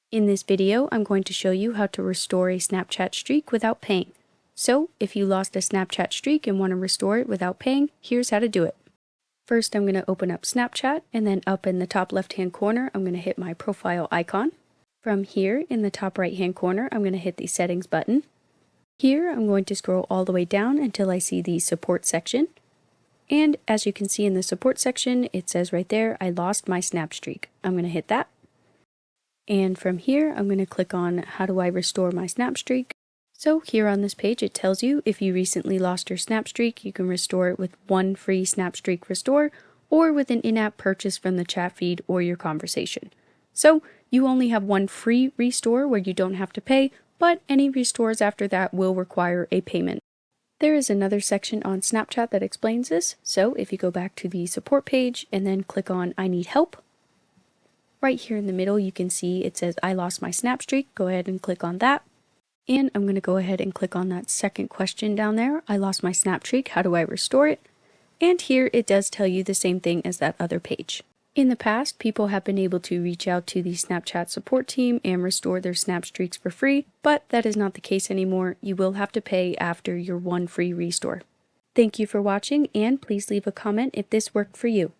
In this video, I'm going to show you how to restore a Snapchat streak without paying. So, if you lost a Snapchat streak and want to restore it without paying, here's how to do it. First, I'm going to open up Snapchat, and then up in the top left-hand corner, I'm going to hit my profile icon. From here, in the top right-hand corner, I'm going to hit the Settings button. Here, I'm going to scroll all the way down until I see the Support section. And as you can see in the Support section, it says right there, I lost my Snap streak. I'm going to hit that. And from here, I'm going to click on How do I restore my Snap streak? So here on this page, it tells you if you recently lost your Snap streak, you can restore it with one free Snap streak restore or with an in-app purchase from the chat feed or your conversation. So you only have one free restore where you don't have to pay, but any restores after that will require a payment. There is another section on Snapchat that explains this. So if you go back to the support page and then click on I need help, right here in the middle, you can see it says I lost my Snap streak. Go ahead and click on that. And I'm going to go ahead and click on that second question down there. I lost my Snap streak. How do I restore it? And here it does tell you the same thing as that other page. In the past, people have been able to reach out to the Snapchat support team and restore their Snap streaks for free, but that is not the case anymore. You will have to pay after your one free restore. Thank you for watching, and please leave a comment if this worked for you.